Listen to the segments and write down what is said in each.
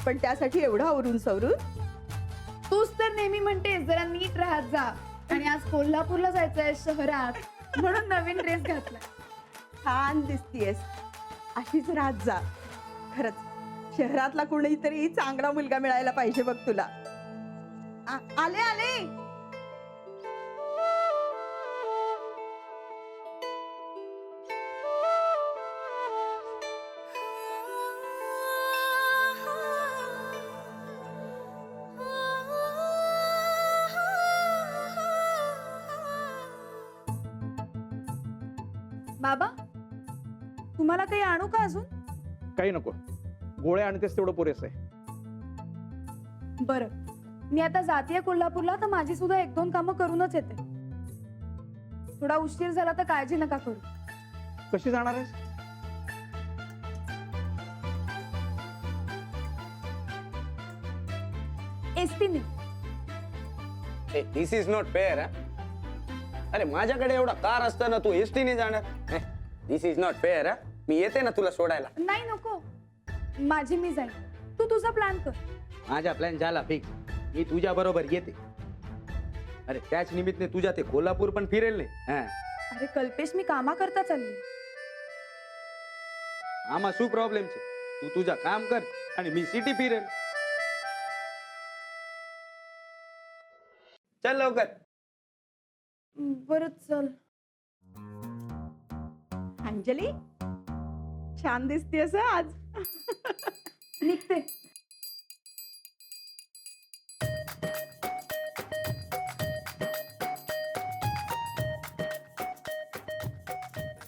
पण त्यासाठी एवढं आवरून सवरून. तूच तर नेहमी म्हणतेस जरा नीट राहत जा, आणि आज कोल्हापूरला जायचंय शहरात म्हणून नवीन ड्रेस घातला. छान दिसतीयस, अशीच राहत जा. खरंच शहरातला कोणीतरी चांगला मुलगा मिळायला पाहिजे बघ तुला. आले आले. बाबा, तुम्हाला काही आणू का अजून? काही नको, गोळ्या आणतेस तेवढं पुरेस आहे. बरं, मी आता जातीय कोल्हापूरला, तर माझी सुद्धा 1-2 कामं करूनच येते. थोडा उशीर झाला तर काळजी नका करू. कशी जाणार आहेस? एसटीने. दिस इज नॉट फेअर. अरे माझ्याकडे एवढा कार असताना तू एसटीने जाणार? दिस इज नॉट फेअर. मी येते ना तुला सोडायला. नाही नको, माझी मी जाईल, तू तुझा प्लॅन कर. माझा प्लॅन झाला फिक्स. मी तुझ्या बरोबर येते. अरे त्याच निमित्ताने तुझ्या ते कोल्हापूर पण फिरेल नाही. अरे कल्पेश, मी कामा करता चालली. आम्हा शू प्रॉब्लेम छे. तू तुझा काम कर आणि मी सिटी फिरेल. चल लवकर. बरं चल. अंजली, छान दिसतेस हं आज. निघते.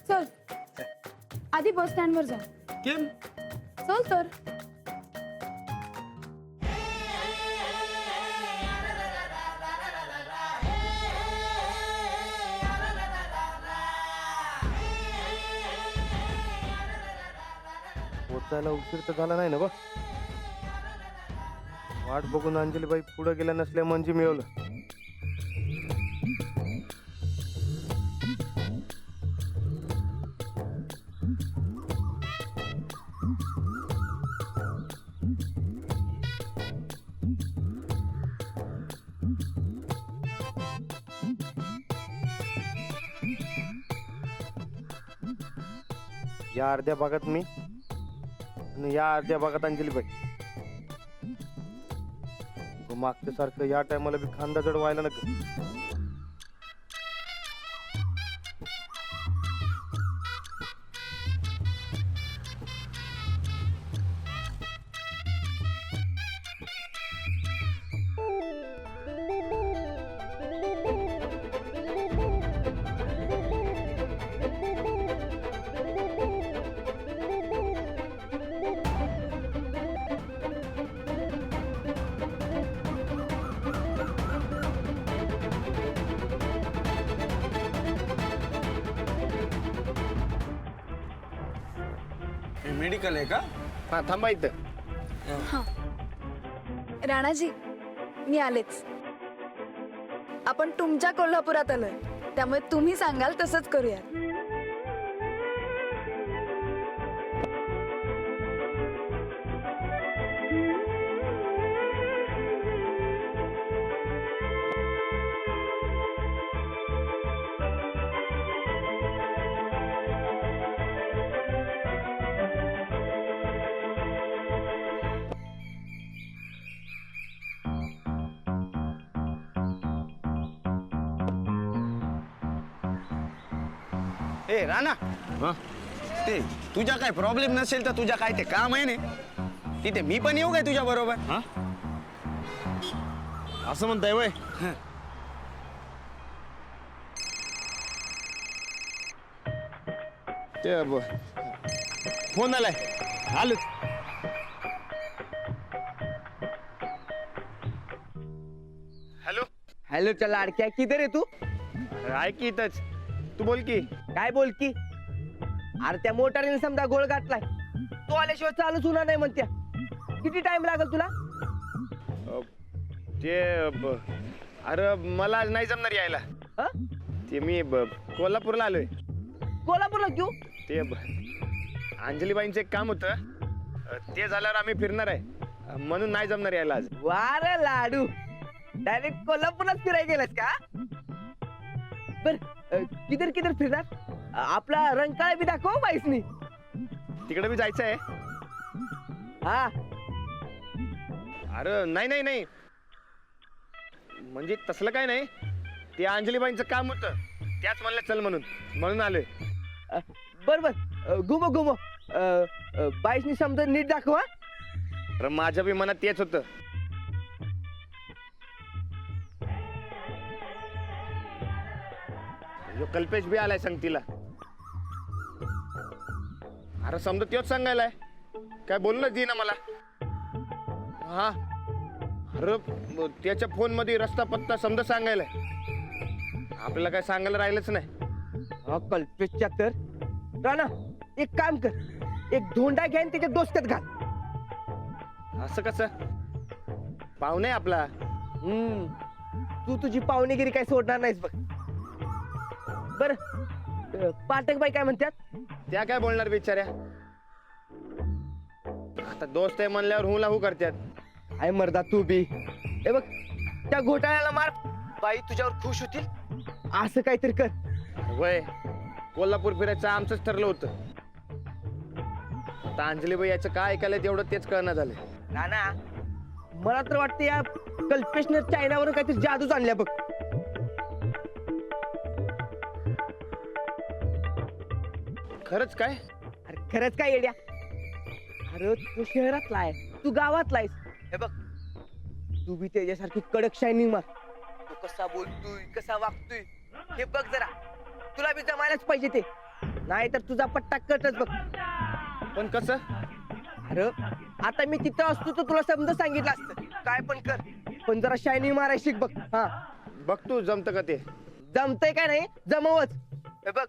चल, आधी बस स्टँड वर जा. केम? चल तर. पोचायला उशीर तर झाला नाही ना बा. वाट बघून अंजलीबाई पुढे गेल्या नसल्या म्हणजे मिळवलं. या अर्ध्या भागात मी आणि या अर्ध्या भागात अंजलीबाई. मागच्या सारखं या टायमाला बी खांदा जड व्हायला नको. मेडिकल आहे का? हा थांबा इथं. राणाजी, मी आलेच. आपण तुमच्या कोल्हापुरात आलोय, त्यामुळे तुम्ही सांगाल तसंच करूया. ए राणा, ते तुझ्या काय प्रॉब्लेम नसेल तर तुझ्या काय ते काम आहे ना तिथे, मी पण येऊ काय तुझ्या बरोबर? असं म्हणताय वय. ते फोन आलाय, आलो. हॅलो. हॅलो, चला अडक्या, किधर आहे तू? आहे की इथंच. तू बोल की. काय बोल की? अरे त्या मोटारीने समजा गोळ गाठलाय, तो आल्याशिवाय चालूच होणार नाही म्हणत्या. किती टाइम लागेल तुला? अरे मला आज नाही जमणार यायला. ते मी कोल्हापूरला आलोय. कोल्हापूरला क्यू? ते अंजलीबाईंचं एक काम होतं, ते झाल्यावर आम्ही फिरणार आहे. म्हणून नाही जमणार यायला आज. वार लाडू डायरेक्ट कोल्हापूरलाच फिरायला गेलास का? बर किधर किधर फिरणार? आपला रंकाळा बी दाखव बाईसनी. तिकडे बी जायचं आहे. हा अरे नाही नाही नाही, म्हणजे तसलं काय नाही. ते अंजलीबाईंचं काम होतं, त्याच म्हणलं चल म्हणून आलोय. बर बर घुमो घुमो. बाईसनी समजा नीट दाखव हा. तर माझ्या बी मनात तेच होतं. ह्यो कल्पेश बी आलाय संगतीला. अरे समजा त्योच सांगायलाय, काय बोललंच दे ना मला. हा अरे त्याच्या फोन मध्ये रस्ता पत्ता समजा सांगायलाय. आपल्याला काय सांगायला राहिलंच नाही. हा कल्पेशच्या तर राणा एक काम कर, एक धोंडा घ्या आणि त्याच्या दोस्त्यात घाल. असं कसं? पाहुणे आपला. तू तुझी पाहुणेगिरी काय सोडणार नाहीस बघ. बर पाठकबाई काय म्हणतात? त्या काय बोलणार बिचाऱ्या? आता दोस्त आहे म्हणल्यावर हुला हू करतात. आय मर्दा तू बी हे बघ, त्या घोटाळ्याला मार, बाई तुझ्यावर खुश होतील असं काहीतरी कर. वय कोल्हापूर फिरायचं आमचंच ठरलं होतं. आता अंजलीबाई याचं काय ऐकायला तेवढं तेच कळणं झालं. नाना मला तर वाटतं या कल्पेशने चायनावरून काहीतरी जादूच आणल्या बघ. खरंच काय? अरे खरंच काय येड्या? अरे तू शहरातला आहे, तू गावातला आहेस. हे बघ तू बी त्याच्यासारखी कडक शायनिंग मार. तू कसा बोलतोय, कसा वागतोय हे बघ जरा. तुला बी जमायलाच पाहिजे ते, नाही तर तुझा पट्टा कटच बघ. पण कसं? अरे आता मी तिथं असतो तर तुला समजा सांगितलं असतं काय पण कर, पण जरा शायनिंग माराय शिक बघ. हा बघ तू जमतं का ते. जमतंय काय नाही जमवच. हे बघ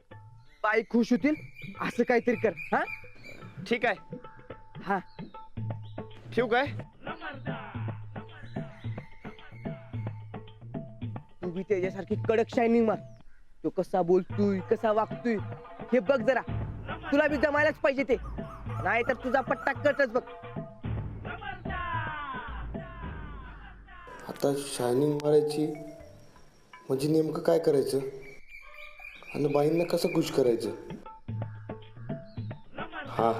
बाई खुश होतील असं काहीतरी कर. हा ठीक आहे, हा ठेवू काय? तू बी त्याच्यासारखी कडक शायनिंग मार. तो कसा बोलतोय, कसा वागतोय हे बघ जरा. तुला बी जमायलाच पाहिजे ते, नाही तर तुझा पट्टा कटच बघ. आता शायनिंग मारायची म्हणजे नेमकं काय करायचं आणि बाईंना कसं खुश करायचं? हा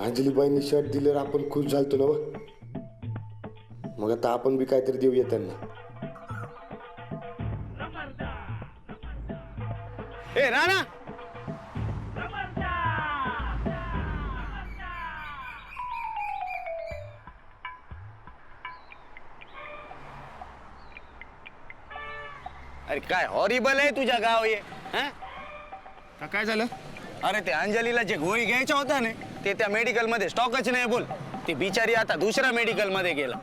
अंजलीबाईंनी शर्ट दिल्यावर आपण खुश झालतो ना बघ. मग आता आपण बी काहीतरी देऊया त्यांना. ए राणा, अरे काय हॉरिबल आहे तुझ्या गाव हे. हं? का काय झालं? अरे ते अंजलीला जे गोळी घ्यायच्या होत्या ना ते त्या मेडिकल मध्ये स्टॉकच नाही. बोल, ती बिचारी आता दुसऱ्या मेडिकल मध्ये गेला.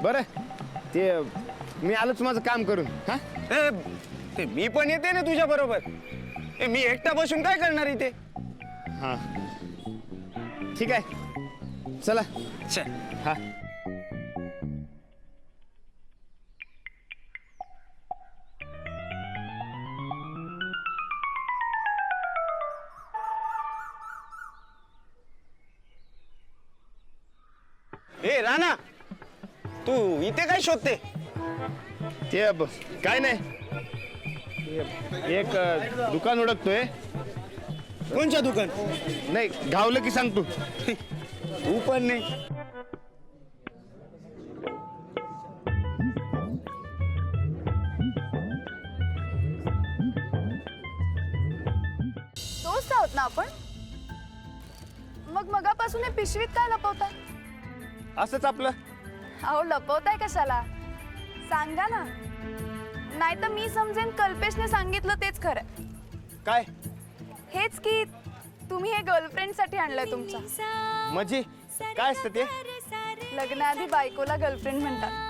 बरं ते मी आलोच माझं काम करून. हा ए, ते मी पण येते ना तुझ्या बरोबर. ए मी एकटा बसून काय करणार इथे? हा ठीक आहे, चला. चल. हा ए राणा, तू इथे काय शोधते? ते काय नाही, एक दुकान ओळखतोय. कोणच्या दुकान? नाही गावलं की सांगतो. तू पण नाही. दोस्त आहोत ना आपण, मग मगापासून हे पिशवीत काय लपवताय? असंच आपलं. अहो लपवताय कशाला? सांगा ना, नाही तर मी समजेन कल्पेशने सांगितलं तेच खरं. काय हेच की तुम्ही हे गर्लफ्रेंड साठी आणलंय तुमच्या. म्हणजे काय असतं ते? लग्नाआधी बायकोला गर्लफ्रेंड म्हणतात.